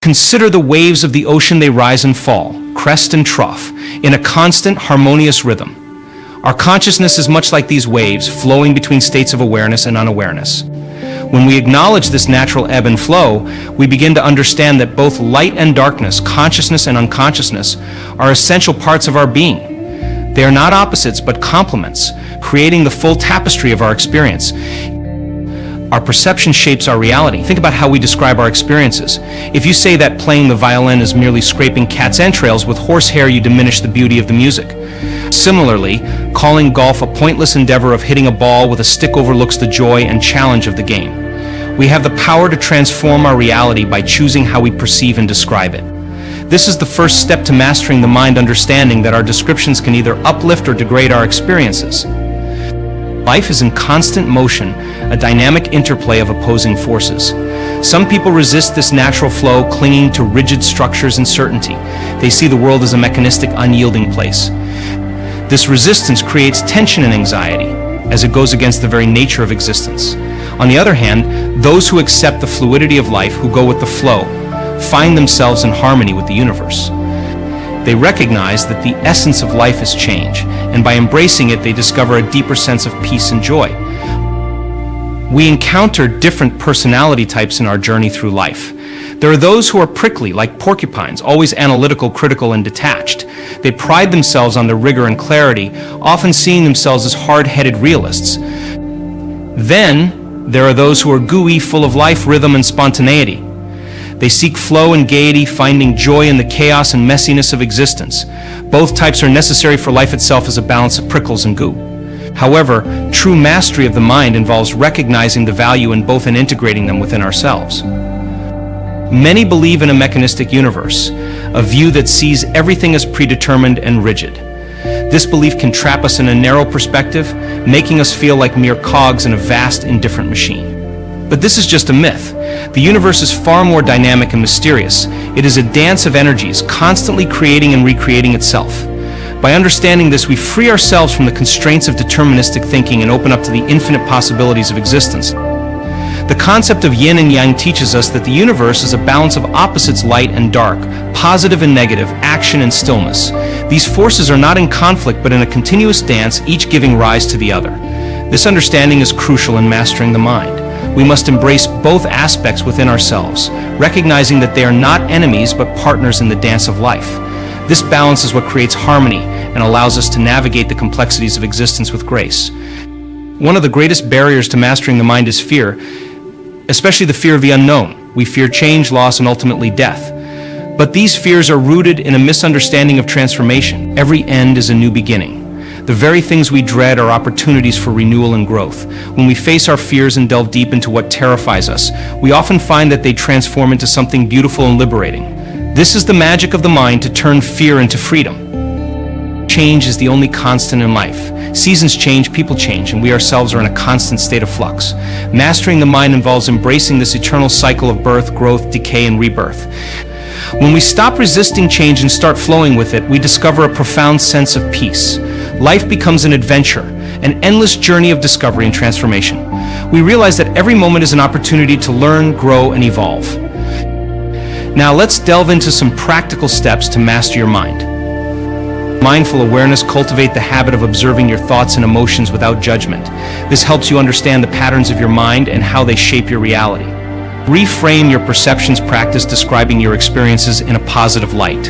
Consider the waves of the ocean. They rise and fall, crest and trough, in a constant, harmonious rhythm. Our consciousness is much like these waves, flowing between states of awareness and unawareness. When we acknowledge this natural ebb and flow, we begin to understand that both light and darkness, consciousness and unconsciousness, are essential parts of our being. They are not opposites, but complements, creating the full tapestry of our experience. Our perception shapes our reality. Think about how we describe our experiences. If you say that playing the violin is merely scraping cat's entrails with horsehair, you diminish the beauty of the music. Similarly, calling golf a pointless endeavor of hitting a ball with a stick overlooks the joy and challenge of the game. We have the power to transform our reality by choosing how we perceive and describe it. This is the first step to mastering the mind, understanding that our descriptions can either uplift or degrade our experiences. Life is in constant motion, a dynamic interplay of opposing forces. Some people resist this natural flow, clinging to rigid structures and certainty. They see the world as a mechanistic, unyielding place. This resistance creates tension and anxiety, as it goes against the very nature of existence. On the other hand, those who accept the fluidity of life, who go with the flow, find themselves in harmony with the universe. They recognize that the essence of life is change, and by embracing it, they discover a deeper sense of peace and joy. We encounter different personality types in our journey through life. There are those who are prickly, like porcupines, always analytical, critical, and detached. They pride themselves on their rigor and clarity, often seeing themselves as hard-headed realists. Then, there are those who are gooey, full of life, rhythm, and spontaneity. They seek flow and gaiety, finding joy in the chaos and messiness of existence. Both types are necessary for life itself as a balance of prickles and goo. However, true mastery of the mind involves recognizing the value in both and integrating them within ourselves. Many believe in a mechanistic universe, a view that sees everything as predetermined and rigid. This belief can trap us in a narrow perspective, making us feel like mere cogs in a vast, indifferent machine. But this is just a myth. The universe is far more dynamic and mysterious. It is a dance of energies, constantly creating and recreating itself. By understanding this, we free ourselves from the constraints of deterministic thinking and open up to the infinite possibilities of existence. The concept of yin and yang teaches us that the universe is a balance of opposites, light and dark, positive and negative, action and stillness. These forces are not in conflict, but in a continuous dance, each giving rise to the other. This understanding is crucial in mastering the mind. We must embrace both aspects within ourselves, recognizing that they are not enemies but partners in the dance of life. This balance is what creates harmony and allows us to navigate the complexities of existence with grace. One of the greatest barriers to mastering the mind is fear, especially the fear of the unknown. We fear change, loss, and ultimately death. But these fears are rooted in a misunderstanding of transformation. Every end is a new beginning. The very things we dread are opportunities for renewal and growth. When we face our fears and delve deep into what terrifies us, we often find that they transform into something beautiful and liberating. This is the magic of the mind, to turn fear into freedom. Change is the only constant in life. Seasons change, people change, and we ourselves are in a constant state of flux. Mastering the mind involves embracing this eternal cycle of birth, growth, decay, and rebirth. When we stop resisting change and start flowing with it, we discover a profound sense of peace. Life becomes an adventure, an endless journey of discovery and transformation. We realize that every moment is an opportunity to learn, grow, and evolve. Now let's delve into some practical steps to master your mind. Mindful awareness. Cultivate the habit of observing your thoughts and emotions without judgment. This helps you understand the patterns of your mind and how they shape your reality. Reframe your perceptions. Practice describing your experiences in a positive light.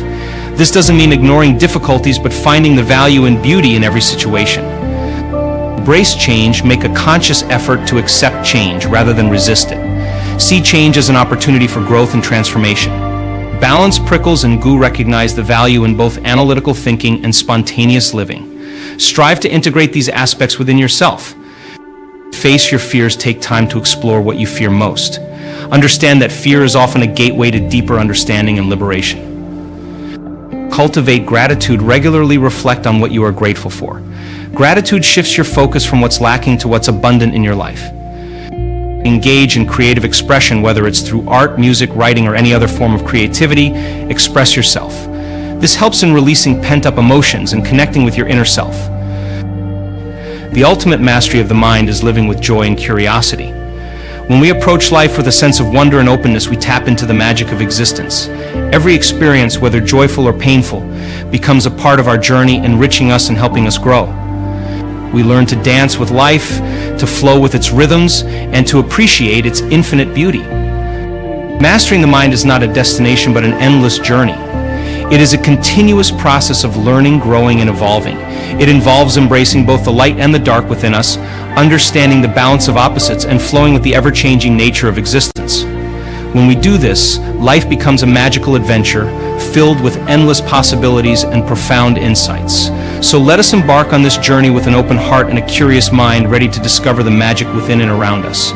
This doesn't mean ignoring difficulties, but finding the value and beauty in every situation. Embrace change. Make a conscious effort to accept change rather than resist it. See change as an opportunity for growth and transformation. Balance prickles and goo. Recognize the value in both analytical thinking and spontaneous living. Strive to integrate these aspects within yourself. Face your fears. Take time to explore what you fear most. Understand that fear is often a gateway to deeper understanding and liberation. Cultivate gratitude. Regularly reflect on what you are grateful for. Gratitude shifts your focus from what's lacking to what's abundant in your life. Engage in creative expression, whether it's through art, music, writing, or any other form of creativity. Express yourself. This helps in releasing pent-up emotions and connecting with your inner self. The ultimate mastery of the mind is living with joy and curiosity. When we approach life with a sense of wonder and openness, we tap into the magic of existence. Every experience, whether joyful or painful, becomes a part of our journey, enriching us and helping us grow. We learn to dance with life, to flow with its rhythms, and to appreciate its infinite beauty. Mastering the mind is not a destination, but an endless journey. It is a continuous process of learning, growing, and evolving. It involves embracing both the light and the dark within us, understanding the balance of opposites, and flowing with the ever-changing nature of existence. When we do this, life becomes a magical adventure filled with endless possibilities and profound insights. So let us embark on this journey with an open heart and a curious mind, ready to discover the magic within and around us.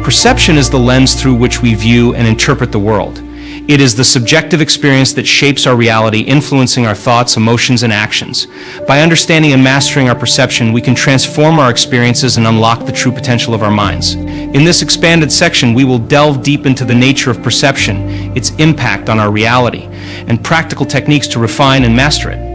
Perception is the lens through which we view and interpret the world. It is the subjective experience that shapes our reality, influencing our thoughts, emotions, and actions. By understanding and mastering our perception, we can transform our experiences and unlock the true potential of our minds. In this expanded section, we will delve deep into the nature of perception, its impact on our reality, and practical techniques to refine and master it.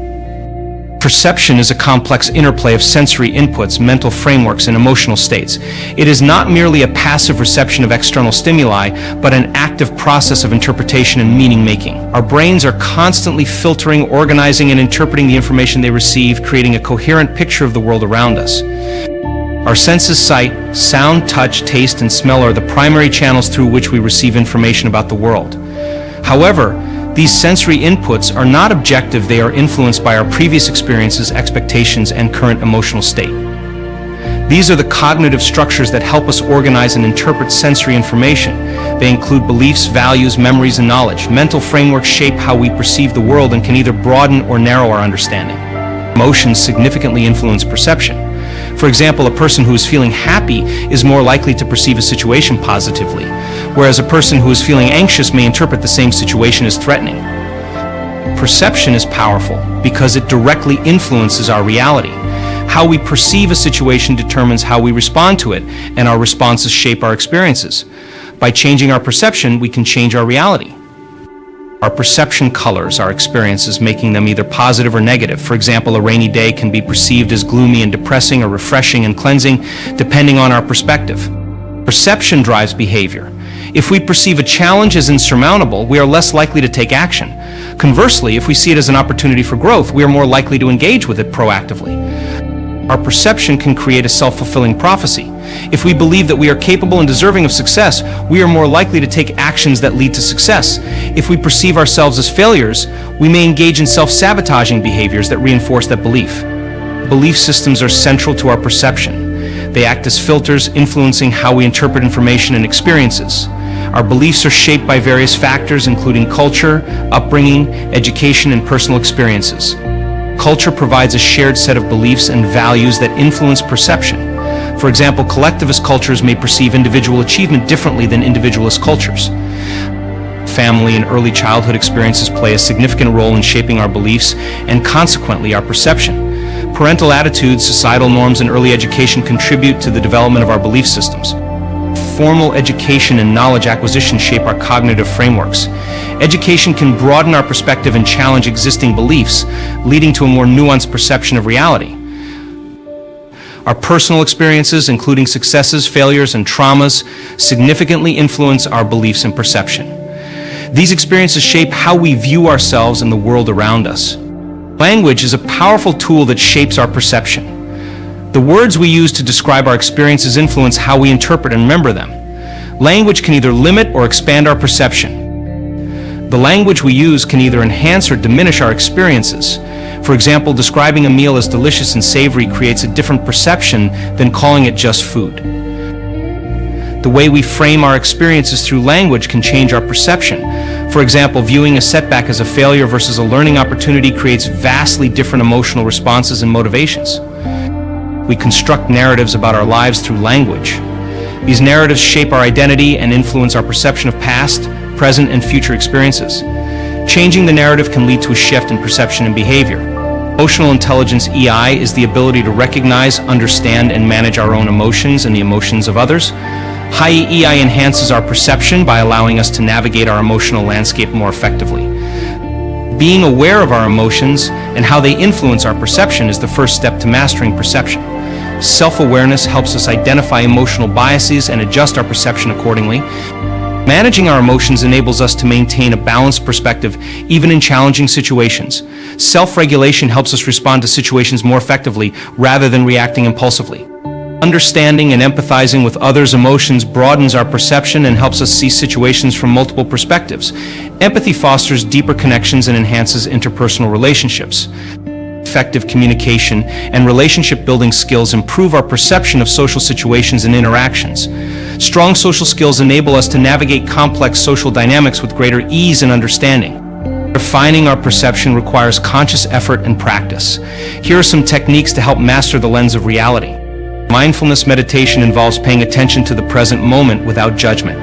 Perception is a complex interplay of sensory inputs, mental frameworks, and emotional states. It is not merely a passive reception of external stimuli, but an active process of interpretation and meaning-making. Our brains are constantly filtering, organizing, and interpreting the information they receive, creating a coherent picture of the world around us. Our senses, sight, sound, touch, taste, and smell are the primary channels through which we receive information about the world. However, these sensory inputs are not objective. They are influenced by our previous experiences, expectations, and current emotional state. These are the cognitive structures that help us organize and interpret sensory information. They include beliefs, values, memories, and knowledge. Mental frameworks shape how we perceive the world and can either broaden or narrow our understanding. Emotions significantly influence perception. For example, a person who is feeling happy is more likely to perceive a situation positively, whereas a person who is feeling anxious may interpret the same situation as threatening. Perception is powerful because it directly influences our reality. How we perceive a situation determines how we respond to it, and our responses shape our experiences. By changing our perception, we can change our reality. Our perception colors our experiences, making them either positive or negative. For example, a rainy day can be perceived as gloomy and depressing, or refreshing and cleansing, depending on our perspective. Perception drives behavior. If we perceive a challenge as insurmountable, we are less likely to take action. Conversely, if we see it as an opportunity for growth, we are more likely to engage with it proactively. Our perception can create a self-fulfilling prophecy. If we believe that we are capable and deserving of success, we are more likely to take actions that lead to success. If we perceive ourselves as failures, we may engage in self-sabotaging behaviors that reinforce that belief. Belief systems are central to our perception. They act as filters, influencing how we interpret information and experiences. Our beliefs are shaped by various factors, including culture, upbringing, education, and personal experiences. Culture provides a shared set of beliefs and values that influence perception. For example, collectivist cultures may perceive individual achievement differently than individualist cultures. Family and early childhood experiences play a significant role in shaping our beliefs and consequently our perception. Parental attitudes, societal norms, and early education contribute to the development of our belief systems. Formal education and knowledge acquisition shape our cognitive frameworks. Education can broaden our perspective and challenge existing beliefs, leading to a more nuanced perception of reality. Our personal experiences, including successes, failures, and traumas, significantly influence our beliefs and perception. These experiences shape how we view ourselves and the world around us. Language is a powerful tool that shapes our perception. The words we use to describe our experiences influence how we interpret and remember them. Language can either limit or expand our perception. The language we use can either enhance or diminish our experiences. For example, describing a meal as delicious and savory creates a different perception than calling it just food. The way we frame our experiences through language can change our perception. For example, viewing a setback as a failure versus a learning opportunity creates vastly different emotional responses and motivations. We construct narratives about our lives through language. These narratives shape our identity and influence our perception of past, present, and future experiences. Changing the narrative can lead to a shift in perception and behavior. Emotional intelligence, EI, is the ability to recognize, understand, and manage our own emotions and the emotions of others. High EI enhances our perception by allowing us to navigate our emotional landscape more effectively. Being aware of our emotions and how they influence our perception is the first step to mastering perception. Self-awareness helps us identify emotional biases and adjust our perception accordingly. Managing our emotions enables us to maintain a balanced perspective even in challenging situations. Self-regulation helps us respond to situations more effectively rather than reacting impulsively. Understanding and empathizing with others' emotions broadens our perception and helps us see situations from multiple perspectives. Empathy fosters deeper connections and enhances interpersonal relationships. Effective communication and relationship-building skills improve our perception of social situations and interactions. Strong social skills enable us to navigate complex social dynamics with greater ease and understanding. Refining our perception requires conscious effort and practice. Here are some techniques to help master the lens of reality. Mindfulness meditation involves paying attention to the present moment without judgment.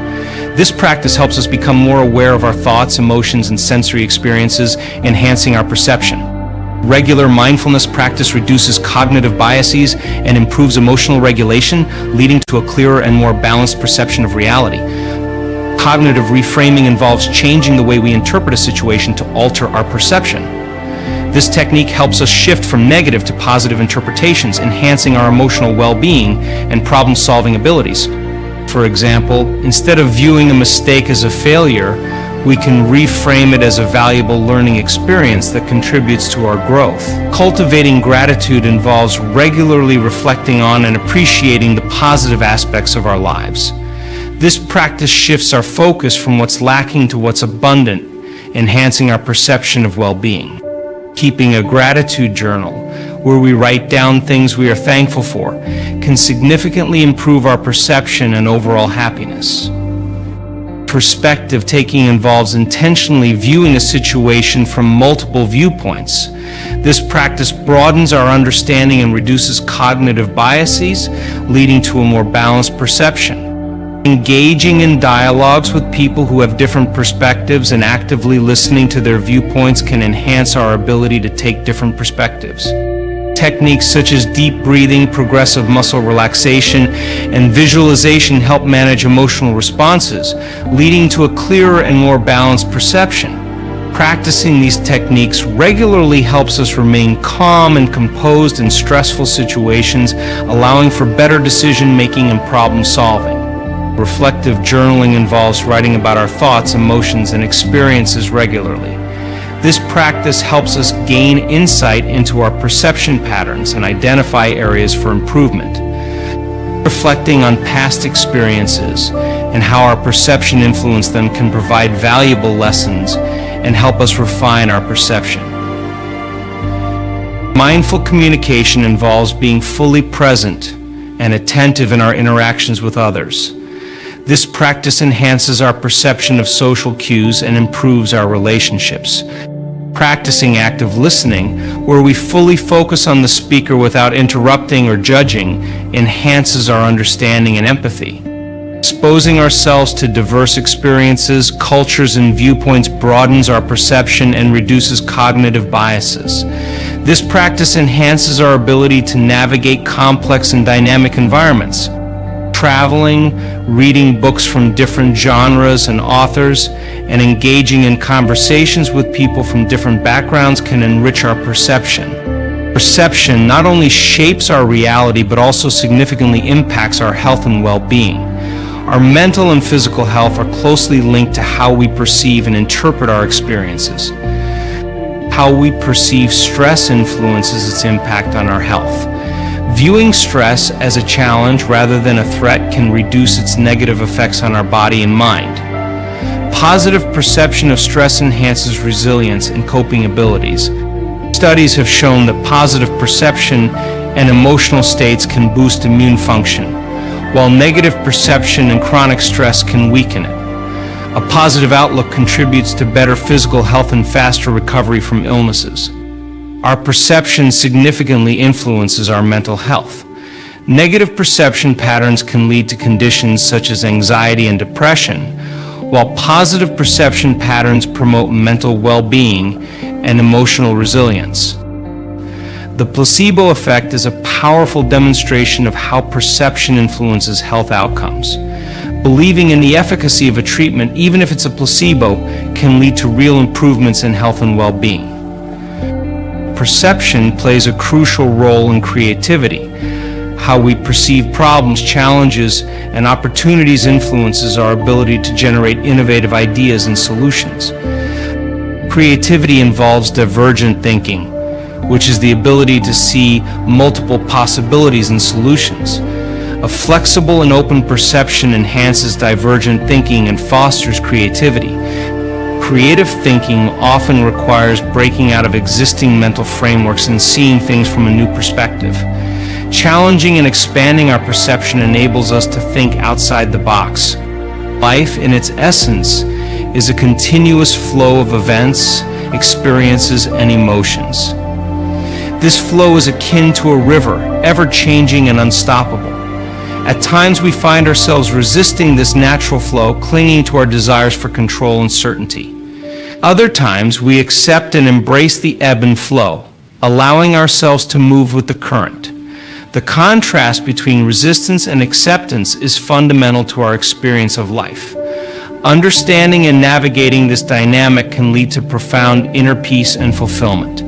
This practice helps us become more aware of our thoughts, emotions, and sensory experiences, enhancing our perception. Regular mindfulness practice reduces cognitive biases and improves emotional regulation, leading to a clearer and more balanced perception of reality. Cognitive reframing involves changing the way we interpret a situation to alter our perception. This technique helps us shift from negative to positive interpretations, enhancing our emotional well-being and problem-solving abilities. For example, instead of viewing a mistake as a failure, we can reframe it as a valuable learning experience that contributes to our growth. Cultivating gratitude involves regularly reflecting on and appreciating the positive aspects of our lives. This practice shifts our focus from what's lacking to what's abundant, enhancing our perception of well-being. Keeping a gratitude journal, where we write down things we are thankful for, can significantly improve our perception and overall happiness. Perspective taking involves intentionally viewing a situation from multiple viewpoints. This practice broadens our understanding and reduces cognitive biases, leading to a more balanced perception. Engaging in dialogues with people who have different perspectives and actively listening to their viewpoints can enhance our ability to take different perspectives. Techniques such as deep breathing, progressive muscle relaxation, and visualization help manage emotional responses, leading to a clearer and more balanced perception. Practicing these techniques regularly helps us remain calm and composed in stressful situations, allowing for better decision-making and problem-solving. Reflective journaling involves writing about our thoughts, emotions, and experiences regularly. This practice helps us gain insight into our perception patterns and identify areas for improvement. Reflecting on past experiences and how our perception influenced them can provide valuable lessons and help us refine our perception. Mindful communication involves being fully present and attentive in our interactions with others. This practice enhances our perception of social cues and improves our relationships. Practicing active listening, where we fully focus on the speaker without interrupting or judging, enhances our understanding and empathy. Exposing ourselves to diverse experiences, cultures, and viewpoints broadens our perception and reduces cognitive biases. This practice enhances our ability to navigate complex and dynamic environments. Traveling, reading books from different genres and authors, and engaging in conversations with people from different backgrounds can enrich our perception. Perception not only shapes our reality but also significantly impacts our health and well-being. Our mental and physical health are closely linked to how we perceive and interpret our experiences. How we perceive stress influences its impact on our health. Viewing stress as a challenge rather than a threat can reduce its negative effects on our body and mind. Positive perception of stress enhances resilience and coping abilities. Studies have shown that positive perception and emotional states can boost immune function, while negative perception and chronic stress can weaken it. A positive outlook contributes to better physical health and faster recovery from illnesses. Our perception significantly influences our mental health. Negative perception patterns can lead to conditions such as anxiety and depression, while positive perception patterns promote mental well-being and emotional resilience. The placebo effect is a powerful demonstration of how perception influences health outcomes. Believing in the efficacy of a treatment, even if it's a placebo, can lead to real improvements in health and well-being. Perception plays a crucial role in creativity. How we perceive problems, challenges, and opportunities influences our ability to generate innovative ideas and solutions. Creativity involves divergent thinking, which is the ability to see multiple possibilities and solutions. A flexible and open perception enhances divergent thinking and fosters creativity. Creative thinking often requires breaking out of existing mental frameworks and seeing things from a new perspective. Challenging and expanding our perception enables us to think outside the box. Life, in its essence, is a continuous flow of events, experiences, and emotions. This flow is akin to a river, ever-changing and unstoppable. At times we find ourselves resisting this natural flow, clinging to our desires for control and certainty. Other times we accept and embrace the ebb and flow, allowing ourselves to move with the current. The contrast between resistance and acceptance is fundamental to our experience of life. Understanding and navigating this dynamic can lead to profound inner peace and fulfillment.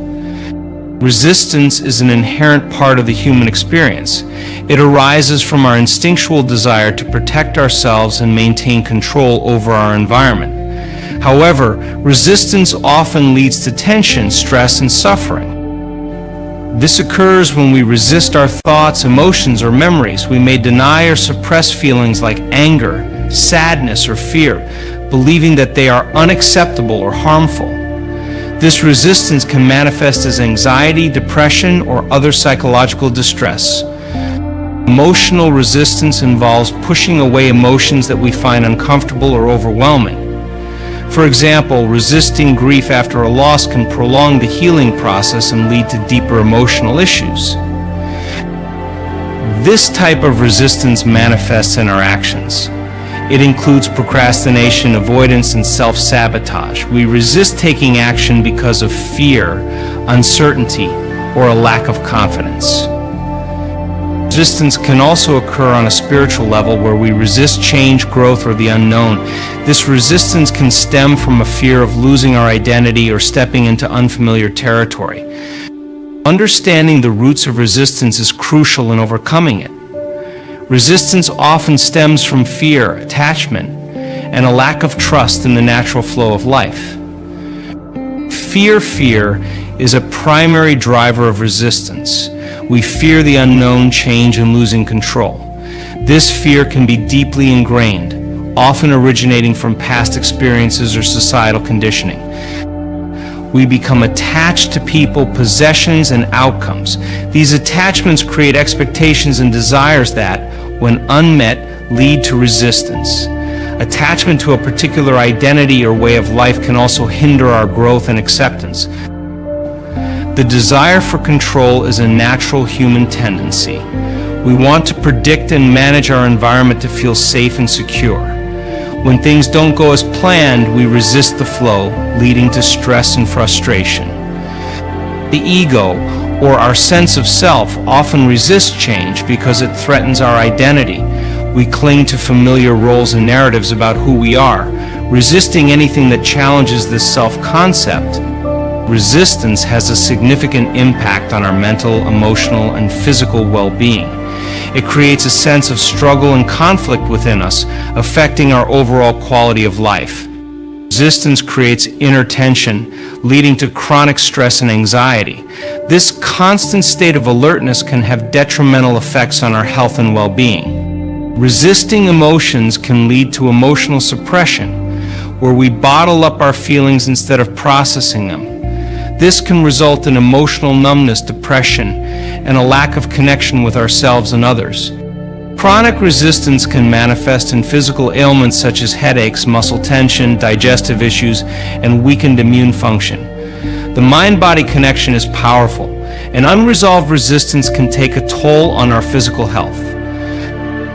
Resistance is an inherent part of the human experience. It arises from our instinctual desire to protect ourselves and maintain control over our environment. However, resistance often leads to tension, stress, and suffering. This occurs when we resist our thoughts, emotions, or memories. We may deny or suppress feelings like anger, sadness, or fear, believing that they are unacceptable or harmful. This resistance can manifest as anxiety, depression, or other psychological distress. Emotional resistance involves pushing away emotions that we find uncomfortable or overwhelming. For example, resisting grief after a loss can prolong the healing process and lead to deeper emotional issues. This type of resistance manifests in our actions. It includes procrastination, avoidance, and self-sabotage. We resist taking action because of fear, uncertainty, or a lack of confidence. Resistance can also occur on a spiritual level where we resist change, growth, or the unknown. This resistance can stem from a fear of losing our identity or stepping into unfamiliar territory. Understanding the roots of resistance is crucial in overcoming it. Resistance often stems from fear, attachment, and a lack of trust in the natural flow of life. Fear is a primary driver of resistance. We fear the unknown, change, and losing control. This fear can be deeply ingrained, often originating from past experiences or societal conditioning. We become attached to people, possessions, and outcomes. These attachments create expectations and desires that, when unmet, lead to resistance. Attachment to a particular identity or way of life can also hinder our growth and acceptance. The desire for control is a natural human tendency. We want to predict and manage our environment to feel safe and secure. When things don't go as planned, we resist the flow, leading to stress and frustration. The ego, or our sense of self, often resists change because it threatens our identity. We cling to familiar roles and narratives about who we are, resisting anything that challenges this self-concept. Resistance has a significant impact on our mental, emotional, and physical well-being. It creates a sense of struggle and conflict within us, affecting our overall quality of life. Resistance creates inner tension, leading to chronic stress and anxiety. This constant state of alertness can have detrimental effects on our health and well-being. Resisting emotions can lead to emotional suppression, where we bottle up our feelings instead of processing them. This can result in emotional numbness, depression, and a lack of connection with ourselves and others. Chronic resistance can manifest in physical ailments such as headaches, muscle tension, digestive issues, and weakened immune function. The mind-body connection is powerful, and unresolved resistance can take a toll on our physical health.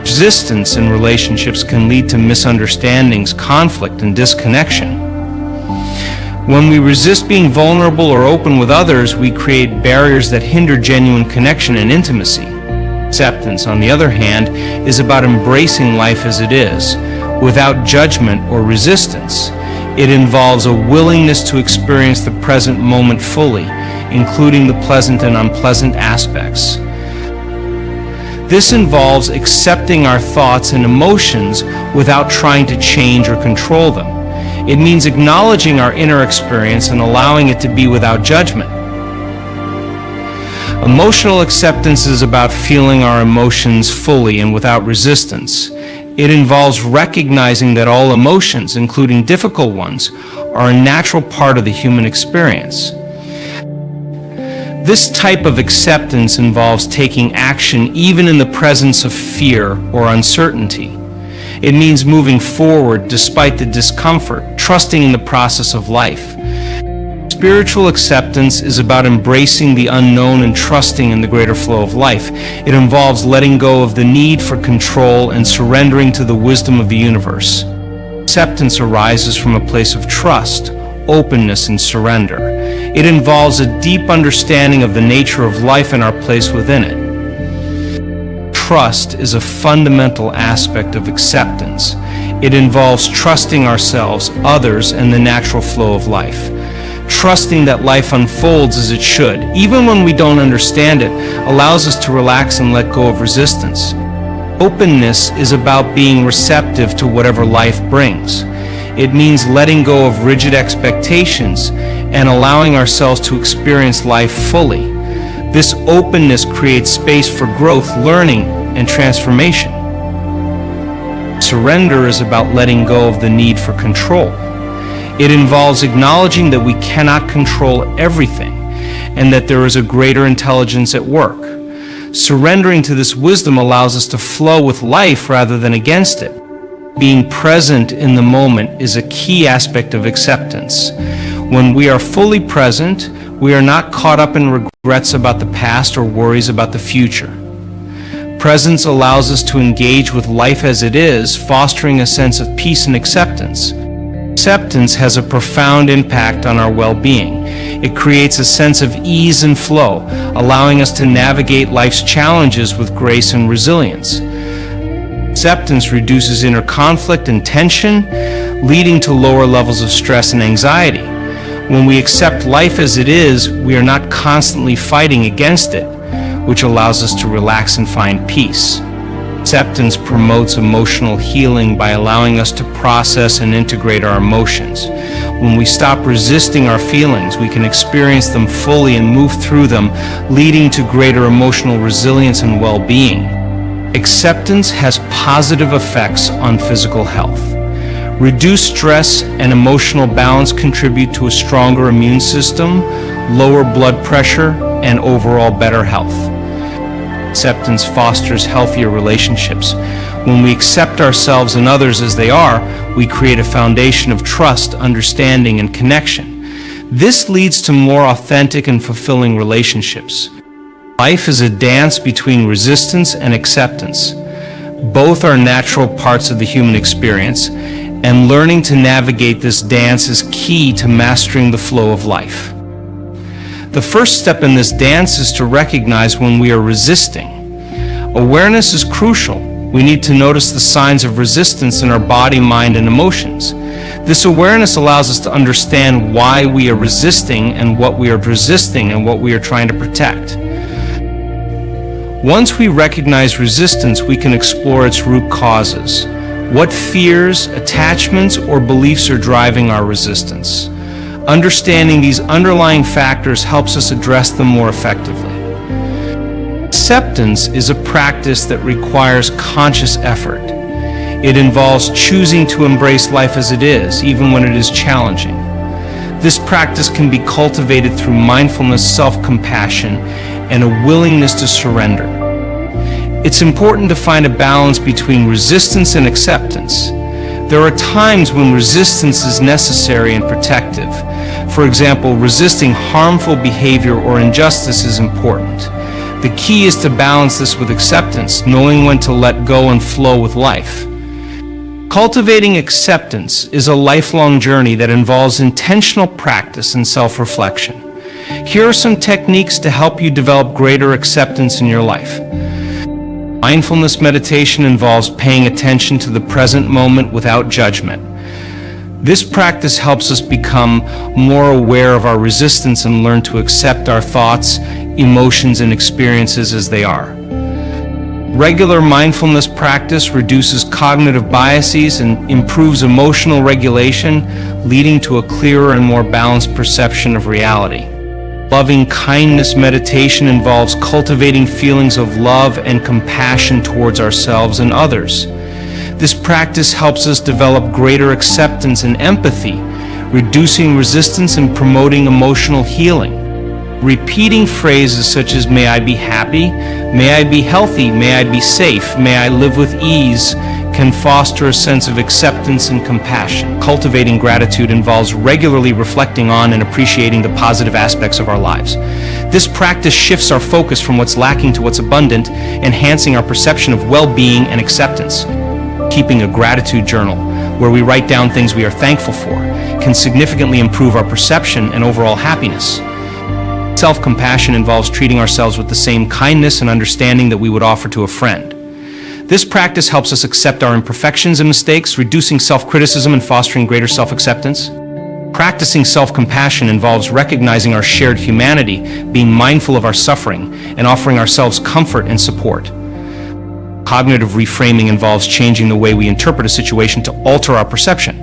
Resistance in relationships can lead to misunderstandings, conflict, and disconnection. When we resist being vulnerable or open with others, we create barriers that hinder genuine connection and intimacy. Acceptance, on the other hand, is about embracing life as it is, without judgment or resistance. It involves a willingness to experience the present moment fully, including the pleasant and unpleasant aspects. This involves accepting our thoughts and emotions without trying to change or control them. It means acknowledging our inner experience and allowing it to be without judgment. Emotional acceptance is about feeling our emotions fully and without resistance. It involves recognizing that all emotions, including difficult ones, are a natural part of the human experience. This type of acceptance involves taking action even in the presence of fear or uncertainty. It means moving forward despite the discomfort, trusting in the process of life. Spiritual acceptance is about embracing the unknown and trusting in the greater flow of life. It involves letting go of the need for control and surrendering to the wisdom of the universe. Acceptance arises from a place of trust, openness, and surrender. It involves a deep understanding of the nature of life and our place within it. Trust is a fundamental aspect of acceptance. It involves trusting ourselves, others, and the natural flow of life. Trusting that life unfolds as it should, even when we don't understand it, allows us to relax and let go of resistance. Openness is about being receptive to whatever life brings. It means letting go of rigid expectations and allowing ourselves to experience life fully. This openness creates space for growth, learning, and transformation. Surrender is about letting go of the need for control. It involves acknowledging that we cannot control everything and that there is a greater intelligence at work. Surrendering to this wisdom allows us to flow with life rather than against it. Being present in the moment is a key aspect of acceptance. When we are fully present, we are not caught up in regrets about the past or worries about the future. Presence allows us to engage with life as it is, fostering a sense of peace and acceptance. Acceptance has a profound impact on our well-being. It creates a sense of ease and flow, allowing us to navigate life's challenges with grace and resilience. Acceptance reduces inner conflict and tension, leading to lower levels of stress and anxiety. When we accept life as it is, we are not constantly fighting against it, which allows us to relax and find peace. Acceptance promotes emotional healing by allowing us to process and integrate our emotions. When we stop resisting our feelings, we can experience them fully and move through them, leading to greater emotional resilience and well-being. Acceptance has positive effects on physical health. Reduced stress and emotional balance contribute to a stronger immune system, lower blood pressure, and overall better health. Acceptance fosters healthier relationships. When we accept ourselves and others as they are, we create a foundation of trust, understanding, and connection. This leads to more authentic and fulfilling relationships. Life is a dance between resistance and acceptance. Both are natural parts of the human experience, and learning to navigate this dance is key to mastering the flow of life. The first step in this dance is to recognize when we are resisting. Awareness is crucial. We need to notice the signs of resistance in our body, mind, and emotions. This awareness allows us to understand why we are resisting and what we are resisting and what we are trying to protect. Once we recognize resistance, we can explore its root causes. What fears, attachments, or beliefs are driving our resistance? Understanding these underlying factors helps us address them more effectively. Acceptance is a practice that requires conscious effort. It involves choosing to embrace life as it is, even when it is challenging. This practice can be cultivated through mindfulness, self-compassion, and a willingness to surrender. It's important to find a balance between resistance and acceptance. There are times when resistance is necessary and protective. For example, resisting harmful behavior or injustice is important. The key is to balance this with acceptance, knowing when to let go and flow with life. Cultivating acceptance is a lifelong journey that involves intentional practice and self-reflection. Here are some techniques to help you develop greater acceptance in your life. Mindfulness meditation involves paying attention to the present moment without judgment. This practice helps us become more aware of our resistance and learn to accept our thoughts, emotions, and experiences as they are. Regular mindfulness practice reduces cognitive biases and improves emotional regulation, leading to a clearer and more balanced perception of reality. Loving kindness meditation involves cultivating feelings of love and compassion towards ourselves and others. This practice helps us develop greater acceptance and empathy, reducing resistance and promoting emotional healing. Repeating phrases such as "may I be happy," "may I be healthy," "may I be safe," "may I live with ease," can foster a sense of acceptance and compassion. Cultivating gratitude involves regularly reflecting on and appreciating the positive aspects of our lives. This practice shifts our focus from what's lacking to what's abundant, enhancing our perception of well-being and acceptance. Keeping a gratitude journal, where we write down things we are thankful for, can significantly improve our perception and overall happiness. Self-compassion involves treating ourselves with the same kindness and understanding that we would offer to a friend. This practice helps us accept our imperfections and mistakes, reducing self-criticism and fostering greater self-acceptance. Practicing self-compassion involves recognizing our shared humanity, being mindful of our suffering, and offering ourselves comfort and support. Cognitive reframing involves changing the way we interpret a situation to alter our perception.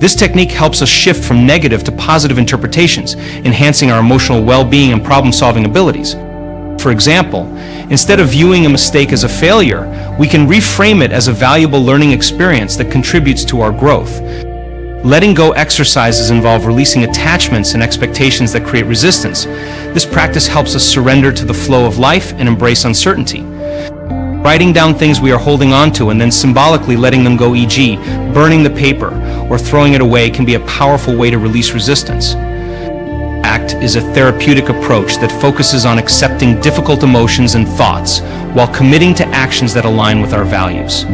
This technique helps us shift from negative to positive interpretations, enhancing our emotional well-being and problem-solving abilities. For example, instead of viewing a mistake as a failure, we can reframe it as a valuable learning experience that contributes to our growth. Letting go exercises involve releasing attachments and expectations that create resistance. This practice helps us surrender to the flow of life and embrace uncertainty. Writing down things we are holding on to and then symbolically letting them go, e.g., burning the paper or throwing it away, can be a powerful way to release resistance. ACT is a therapeutic approach that focuses on accepting difficult emotions and thoughts while committing to actions that align with our values.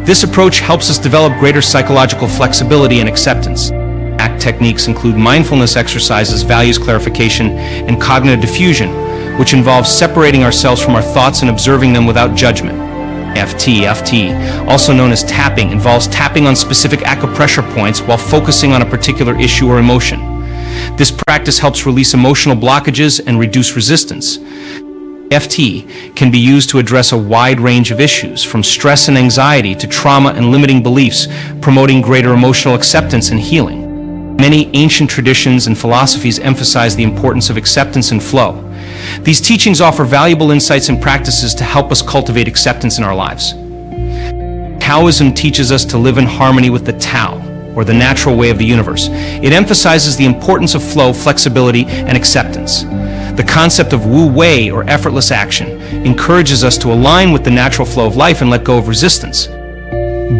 This approach helps us develop greater psychological flexibility and acceptance. ACT techniques include mindfulness exercises, values clarification, and cognitive diffusion, which involves separating ourselves from our thoughts and observing them without judgment. FT, also known as tapping, involves tapping on specific acupressure points while focusing on a particular issue or emotion. This practice helps release emotional blockages and reduce resistance. FT can be used to address a wide range of issues, from stress and anxiety to trauma and limiting beliefs, promoting greater emotional acceptance and healing. Many ancient traditions and philosophies emphasize the importance of acceptance and flow. These teachings offer valuable insights and practices to help us cultivate acceptance in our lives. Taoism teaches us to live in harmony with the Tao, or the natural way of the universe. It emphasizes the importance of flow, flexibility, and acceptance. The concept of Wu Wei, or effortless action, encourages us to align with the natural flow of life and let go of resistance.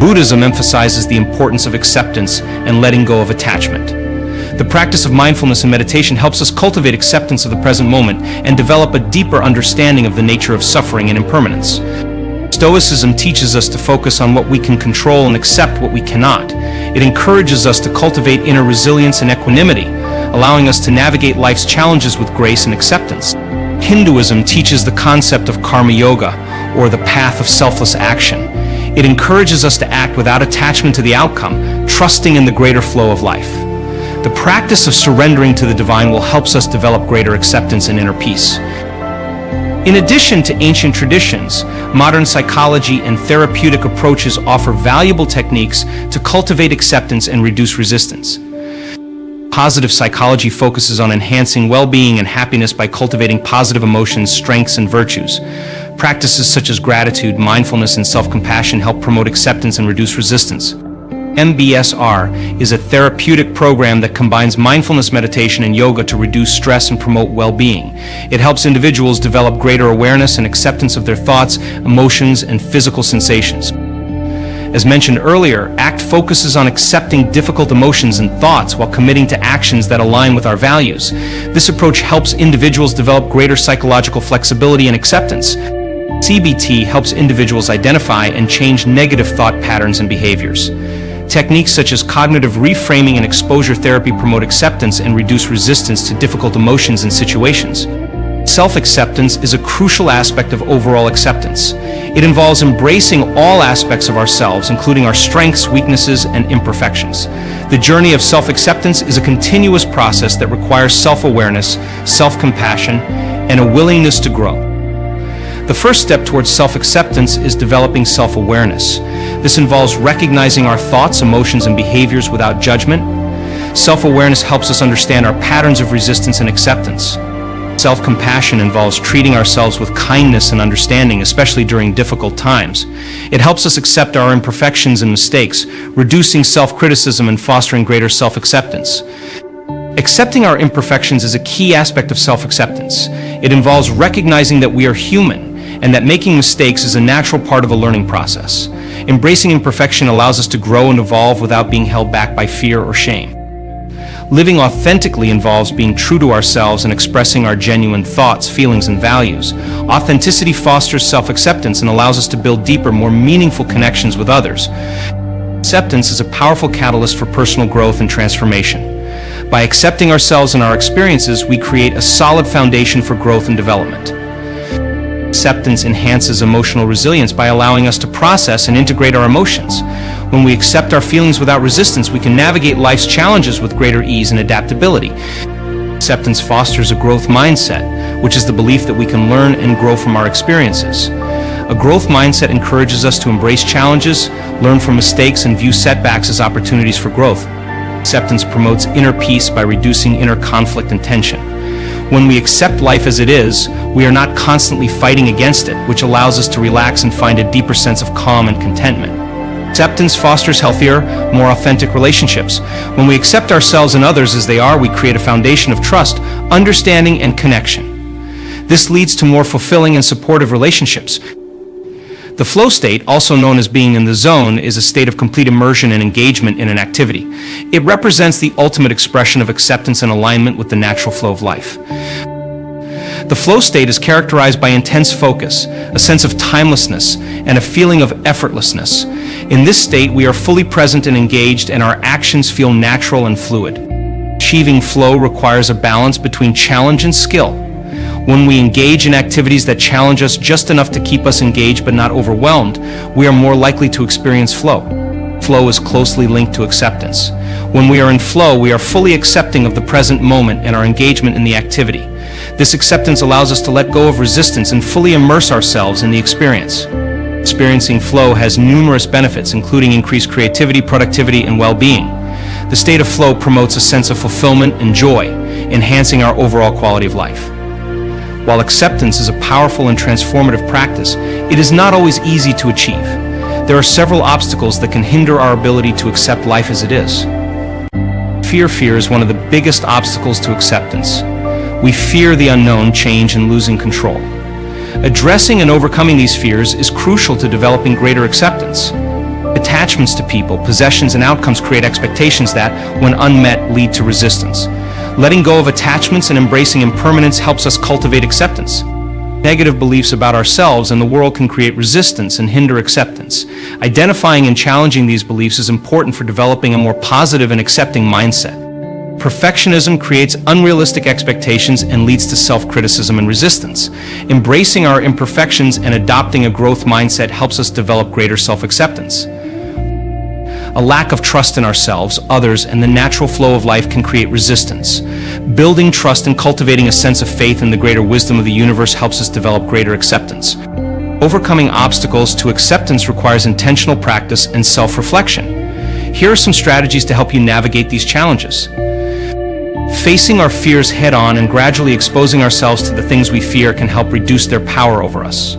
Buddhism emphasizes the importance of acceptance and letting go of attachment. The practice of mindfulness and meditation helps us cultivate acceptance of the present moment and develop a deeper understanding of the nature of suffering and impermanence. Stoicism teaches us to focus on what we can control and accept what we cannot. It encourages us to cultivate inner resilience and equanimity, allowing us to navigate life's challenges with grace and acceptance. Hinduism teaches the concept of karma yoga, or the path of selfless action. It encourages us to act without attachment to the outcome, trusting in the greater flow of life. The practice of surrendering to the divine will help us develop greater acceptance and inner peace. In addition to ancient traditions, modern psychology and therapeutic approaches offer valuable techniques to cultivate acceptance and reduce resistance. Positive psychology focuses on enhancing well-being and happiness by cultivating positive emotions, strengths, and virtues. Practices such as gratitude, mindfulness, and self-compassion help promote acceptance and reduce resistance. MBSR is a therapeutic program that combines mindfulness meditation and yoga to reduce stress and promote well-being. It helps individuals develop greater awareness and acceptance of their thoughts, emotions, and physical sensations. As mentioned earlier, ACT focuses on accepting difficult emotions and thoughts while committing to actions that align with our values. This approach helps individuals develop greater psychological flexibility and acceptance. CBT helps individuals identify and change negative thought patterns and behaviors. Techniques such as cognitive reframing and exposure therapy promote acceptance and reduce resistance to difficult emotions and situations. Self-acceptance is a crucial aspect of overall acceptance. It involves embracing all aspects of ourselves, including our strengths, weaknesses, and imperfections. The journey of self-acceptance is a continuous process that requires self-awareness, self-compassion, and a willingness to grow. The first step towards self-acceptance is developing self-awareness. This involves recognizing our thoughts, emotions, and behaviors without judgment. Self-awareness helps us understand our patterns of resistance and acceptance. Self-compassion involves treating ourselves with kindness and understanding, especially during difficult times. It helps us accept our imperfections and mistakes, reducing self-criticism and fostering greater self-acceptance. Accepting our imperfections is a key aspect of self-acceptance. It involves recognizing that we are human and that making mistakes is a natural part of a learning process. Embracing imperfection allows us to grow and evolve without being held back by fear or shame. Living authentically involves being true to ourselves and expressing our genuine thoughts, feelings, and values. Authenticity fosters self-acceptance and allows us to build deeper, more meaningful connections with others. Acceptance is a powerful catalyst for personal growth and transformation. By accepting ourselves and our experiences, we create a solid foundation for growth and development. Acceptance enhances emotional resilience by allowing us to process and integrate our emotions. When we accept our feelings without resistance, we can navigate life's challenges with greater ease and adaptability. Acceptance fosters a growth mindset, which is the belief that we can learn and grow from our experiences. A growth mindset encourages us to embrace challenges, learn from mistakes, and view setbacks as opportunities for growth. Acceptance promotes inner peace by reducing inner conflict and tension. When we accept life as it is, we are not constantly fighting against it, which allows us to relax and find a deeper sense of calm and contentment. Acceptance fosters healthier, more authentic relationships. When we accept ourselves and others as they are, we create a foundation of trust, understanding, and connection. This leads to more fulfilling and supportive relationships. The flow state, also known as being in the zone, is a state of complete immersion and engagement in an activity. It represents the ultimate expression of acceptance and alignment with the natural flow of life. The flow state is characterized by intense focus, a sense of timelessness, and a feeling of effortlessness. In this state, we are fully present and engaged, and our actions feel natural and fluid. Achieving flow requires a balance between challenge and skill. When we engage in activities that challenge us just enough to keep us engaged but not overwhelmed, we are more likely to experience flow. Flow is closely linked to acceptance. When we are in flow, we are fully accepting of the present moment and our engagement in the activity. This acceptance allows us to let go of resistance and fully immerse ourselves in the experience. Experiencing flow has numerous benefits, including increased creativity, productivity, and well-being. The state of flow promotes a sense of fulfillment and joy, enhancing our overall quality of life. While acceptance is a powerful and transformative practice, it is not always easy to achieve. There are several obstacles that can hinder our ability to accept life as it is. Fear is one of the biggest obstacles to acceptance. We fear the unknown, change, and losing control. Addressing and overcoming these fears is crucial to developing greater acceptance. Attachments to people, possessions, and outcomes create expectations that, when unmet, lead to resistance. Letting go of attachments and embracing impermanence helps us cultivate acceptance. Negative beliefs about ourselves and the world can create resistance and hinder acceptance. Identifying and challenging these beliefs is important for developing a more positive and accepting mindset. Perfectionism creates unrealistic expectations and leads to self-criticism and resistance. Embracing our imperfections and adopting a growth mindset helps us develop greater self-acceptance. A lack of trust in ourselves, others, and the natural flow of life can create resistance. Building trust and cultivating a sense of faith in the greater wisdom of the universe helps us develop greater acceptance. Overcoming obstacles to acceptance requires intentional practice and self-reflection. Here are some strategies to help you navigate these challenges. Facing our fears head-on and gradually exposing ourselves to the things we fear can help reduce their power over us.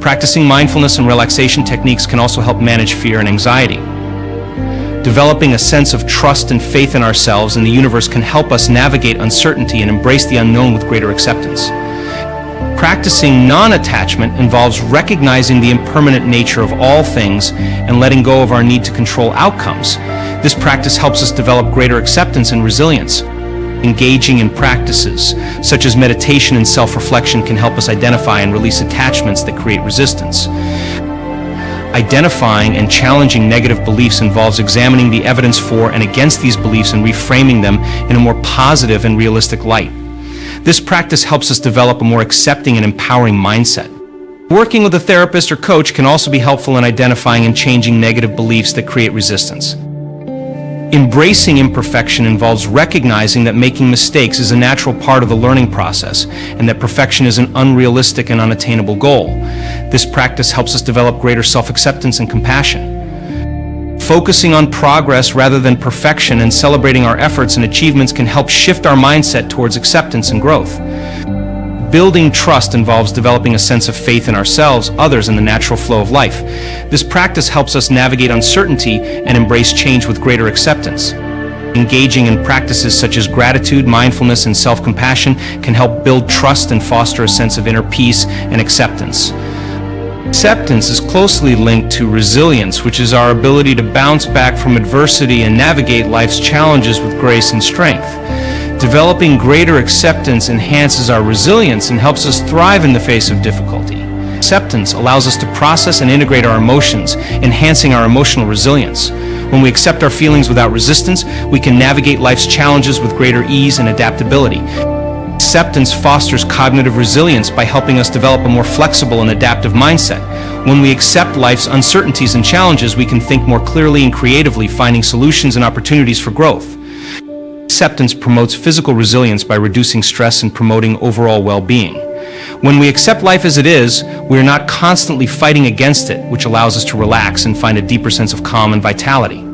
Practicing mindfulness and relaxation techniques can also help manage fear and anxiety. Developing a sense of trust and faith in ourselves and the universe can help us navigate uncertainty and embrace the unknown with greater acceptance. Practicing non-attachment involves recognizing the impermanent nature of all things and letting go of our need to control outcomes. This practice helps us develop greater acceptance and resilience. Engaging in practices such as meditation and self-reflection can help us identify and release attachments that create resistance. Identifying and challenging negative beliefs involves examining the evidence for and against these beliefs and reframing them in a more positive and realistic light. This practice helps us develop a more accepting and empowering mindset. Working with a therapist or coach can also be helpful in identifying and changing negative beliefs that create resistance. Embracing imperfection involves recognizing that making mistakes is a natural part of the learning process and that perfection is an unrealistic and unattainable goal. This practice helps us develop greater self-acceptance and compassion. Focusing on progress rather than perfection and celebrating our efforts and achievements can help shift our mindset towards acceptance and growth. Building trust involves developing a sense of faith in ourselves, others, and the natural flow of life. This practice helps us navigate uncertainty and embrace change with greater acceptance. Engaging in practices such as gratitude, mindfulness, and self-compassion can help build trust and foster a sense of inner peace and acceptance. Acceptance is closely linked to resilience, which is our ability to bounce back from adversity and navigate life's challenges with grace and strength. Developing greater acceptance enhances our resilience and helps us thrive in the face of difficulty. Acceptance allows us to process and integrate our emotions, enhancing our emotional resilience. When we accept our feelings without resistance, we can navigate life's challenges with greater ease and adaptability. Acceptance fosters cognitive resilience by helping us develop a more flexible and adaptive mindset. When we accept life's uncertainties and challenges, we can think more clearly and creatively, finding solutions and opportunities for growth. Acceptance promotes physical resilience by reducing stress and promoting overall well-being. When we accept life as it is, we are not constantly fighting against it, which allows us to relax and find a deeper sense of calm and vitality.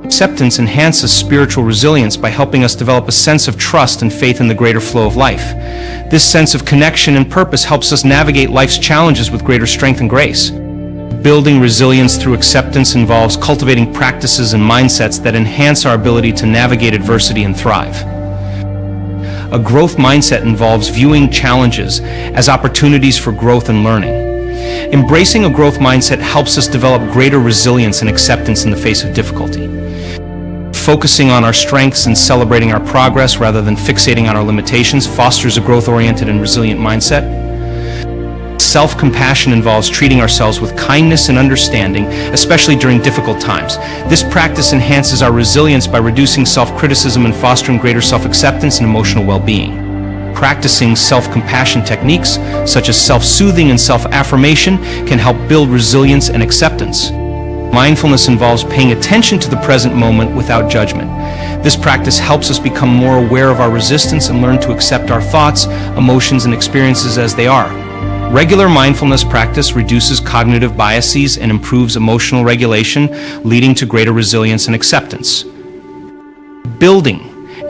Acceptance enhances spiritual resilience by helping us develop a sense of trust and faith in the greater flow of life. This sense of connection and purpose helps us navigate life's challenges with greater strength and grace. Building resilience through acceptance involves cultivating practices and mindsets that enhance our ability to navigate adversity and thrive. A growth mindset involves viewing challenges as opportunities for growth and learning. Embracing a growth mindset helps us develop greater resilience and acceptance in the face of difficulty. Focusing on our strengths and celebrating our progress rather than fixating on our limitations fosters a growth-oriented and resilient mindset. Self-compassion involves treating ourselves with kindness and understanding, especially during difficult times. This practice enhances our resilience by reducing self-criticism and fostering greater self-acceptance and emotional well-being. Practicing self-compassion techniques, such as self-soothing and self-affirmation, can help build resilience and acceptance. Mindfulness involves paying attention to the present moment without judgment. This practice helps us become more aware of our resistance and learn to accept our thoughts, emotions, and experiences as they are. Regular mindfulness practice reduces cognitive biases and improves emotional regulation, leading to greater resilience and acceptance. Building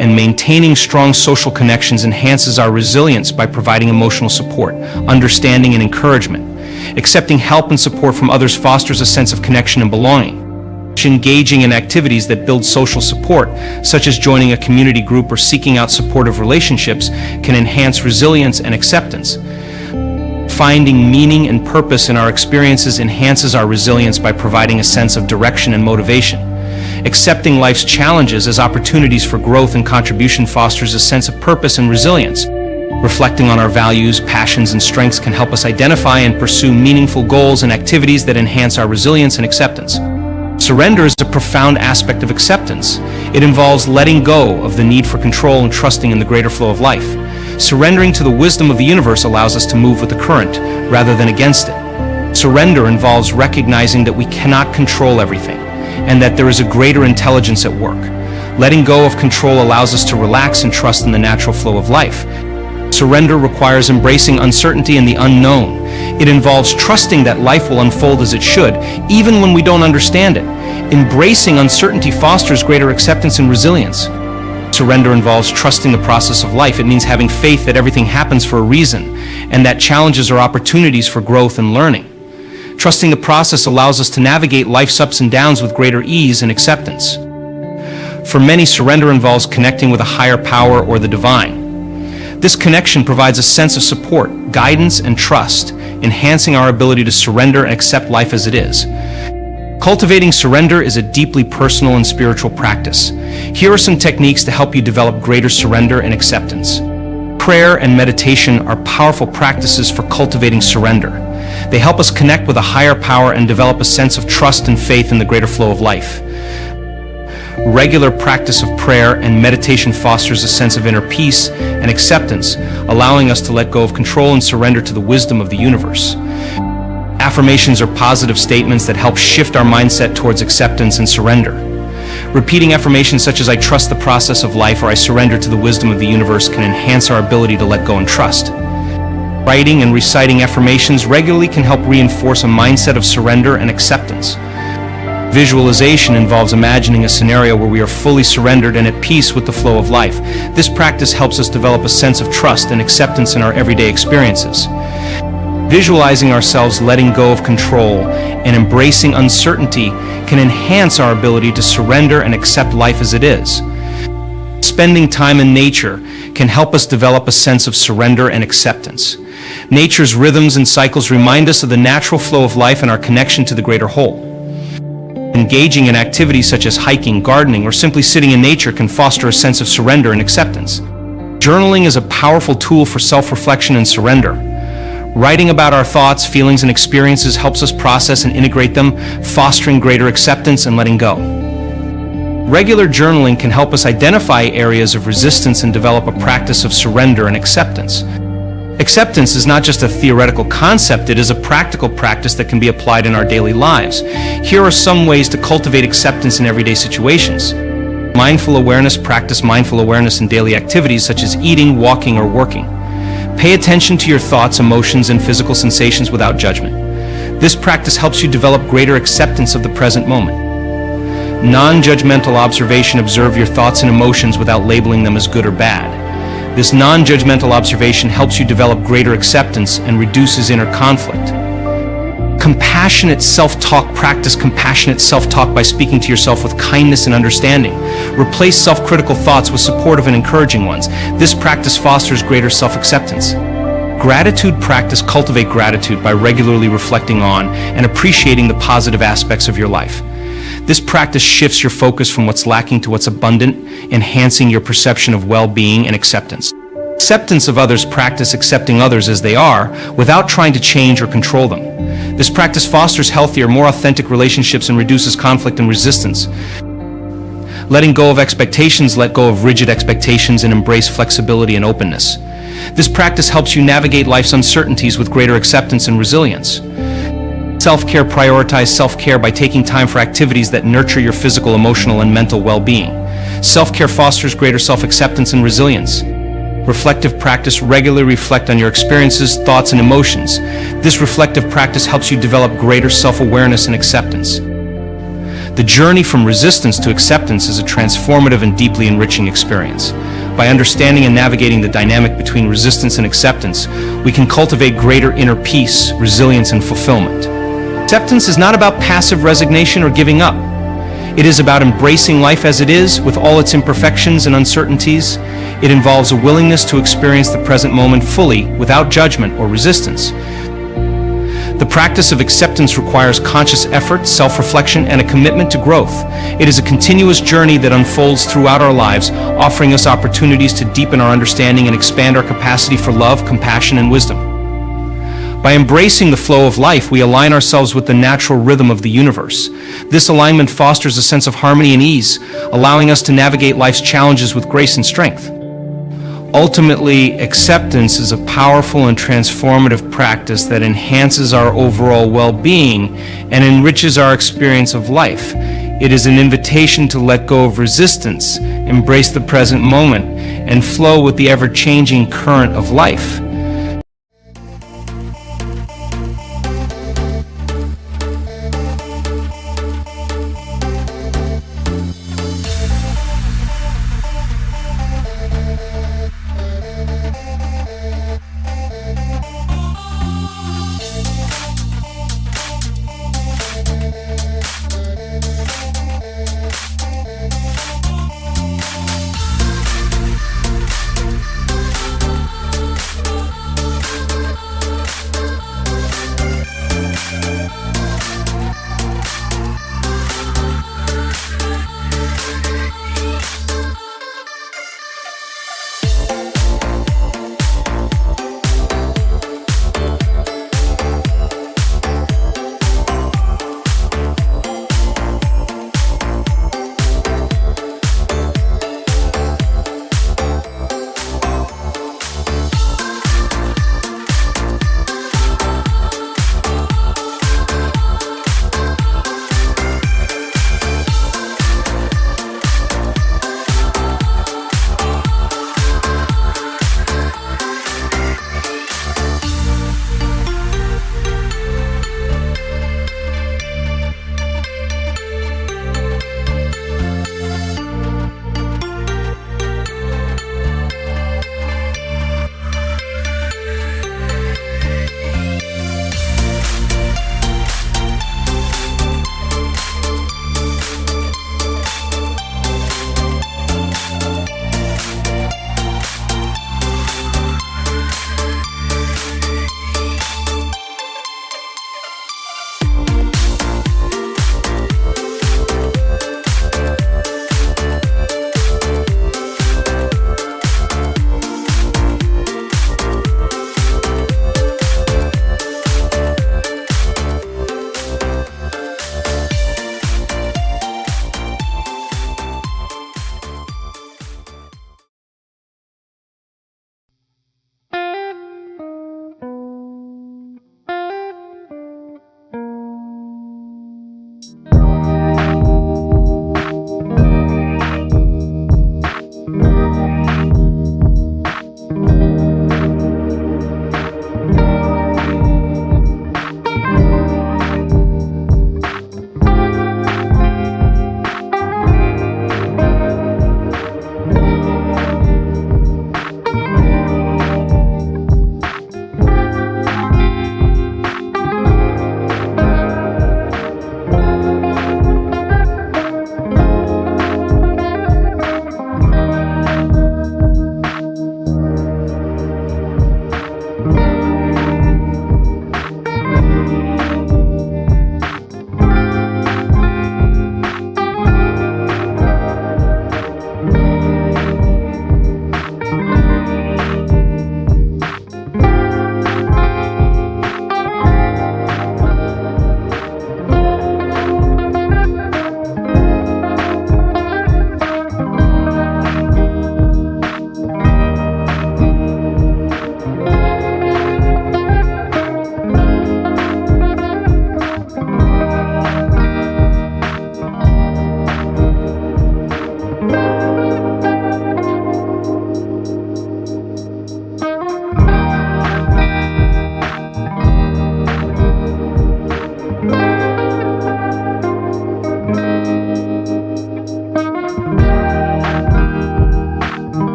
and maintaining strong social connections enhances our resilience by providing emotional support, understanding, and encouragement. Accepting help and support from others fosters a sense of connection and belonging. Engaging in activities that build social support, such as joining a community group or seeking out supportive relationships, can enhance resilience and acceptance. Finding meaning and purpose in our experiences enhances our resilience by providing a sense of direction and motivation. Accepting life's challenges as opportunities for growth and contribution fosters a sense of purpose and resilience. Reflecting on our values, passions, and strengths can help us identify and pursue meaningful goals and activities that enhance our resilience and acceptance. Surrender is a profound aspect of acceptance. It involves letting go of the need for control and trusting in the greater flow of life. Surrendering to the wisdom of the universe allows us to move with the current rather than against it. Surrender involves recognizing that we cannot control everything and that there is a greater intelligence at work. Letting go of control allows us to relax and trust in the natural flow of life. Surrender requires embracing uncertainty and the unknown. It involves trusting that life will unfold as it should, even when we don't understand it. Embracing uncertainty fosters greater acceptance and resilience. Surrender involves trusting the process of life. It means having faith that everything happens for a reason and that challenges are opportunities for growth and learning. Trusting the process allows us to navigate life's ups and downs with greater ease and acceptance. For many, surrender involves connecting with a higher power or the divine. This connection provides a sense of support, guidance, and trust, enhancing our ability to surrender and accept life as it is. Cultivating surrender is a deeply personal and spiritual practice. Here are some techniques to help you develop greater surrender and acceptance. Prayer and meditation are powerful practices for cultivating surrender. They help us connect with a higher power and develop a sense of trust and faith in the greater flow of life. Regular practice of prayer and meditation fosters a sense of inner peace and acceptance, allowing us to let go of control and surrender to the wisdom of the universe. Affirmations are positive statements that help shift our mindset towards acceptance and surrender. Repeating affirmations such as "I trust the process of life" or "I surrender to the wisdom of the universe" can enhance our ability to let go and trust. Writing and reciting affirmations regularly can help reinforce a mindset of surrender and acceptance. Visualization involves imagining a scenario where we are fully surrendered and at peace with the flow of life. This practice helps us develop a sense of trust and acceptance in our everyday experiences. Visualizing ourselves letting go of control and embracing uncertainty can enhance our ability to surrender and accept life as it is. Spending time in nature can help us develop a sense of surrender and acceptance. Nature's rhythms and cycles remind us of the natural flow of life and our connection to the greater whole. Engaging in activities such as hiking, gardening, or simply sitting in nature can foster a sense of surrender and acceptance. Journaling is a powerful tool for self-reflection and surrender. Writing about our thoughts, feelings, and experiences helps us process and integrate them, fostering greater acceptance and letting go. Regular journaling can help us identify areas of resistance and develop a practice of surrender and acceptance. Acceptance is not just a theoretical concept, it is a practical practice that can be applied in our daily lives. Here are some ways to cultivate acceptance in everyday situations. Mindful awareness. Practice mindful awareness in daily activities such as eating, walking, or working. Pay attention to your thoughts, emotions, and physical sensations without judgment. This practice helps you develop greater acceptance of the present moment. Non-judgmental observation. Observe your thoughts and emotions without labeling them as good or bad. This non-judgmental observation helps you develop greater acceptance and reduces inner conflict. Compassionate self-talk. Practice compassionate self-talk by speaking to yourself with kindness and understanding. Replace self-critical thoughts with supportive and encouraging ones. This practice fosters greater self-acceptance. Gratitude practice. Cultivate gratitude by regularly reflecting on and appreciating the positive aspects of your life. This practice shifts your focus from what's lacking to what's abundant, enhancing your perception of well-being and acceptance. Acceptance of others. Practice accepting others as they are without trying to change or control them. This practice fosters healthier, more authentic relationships and reduces conflict and resistance. Letting go of expectations. Let go of rigid expectations and embrace flexibility and openness. This practice helps you navigate life's uncertainties with greater acceptance and resilience. Self-care. Prioritize self-care by taking time for activities that nurture your physical, emotional, and mental well-being. Self-care fosters greater self-acceptance and resilience. Reflective practice. Regularly reflect on your experiences, thoughts, and emotions. This reflective practice helps you develop greater self-awareness and acceptance. The journey from resistance to acceptance is a transformative and deeply enriching experience. By understanding and navigating the dynamic between resistance and acceptance, we can cultivate greater inner peace, resilience, and fulfillment. Acceptance is not about passive resignation or giving up. It is about embracing life as it is, with all its imperfections and uncertainties. It involves a willingness to experience the present moment fully, without judgment or resistance. The practice of acceptance requires conscious effort, self-reflection, and a commitment to growth. It is a continuous journey that unfolds throughout our lives, offering us opportunities to deepen our understanding and expand our capacity for love, compassion, and wisdom. By embracing the flow of life, we align ourselves with the natural rhythm of the universe. This alignment fosters a sense of harmony and ease, allowing us to navigate life's challenges with grace and strength. Ultimately, acceptance is a powerful and transformative practice that enhances our overall well-being and enriches our experience of life. It is an invitation to let go of resistance, embrace the present moment, and flow with the ever-changing current of life.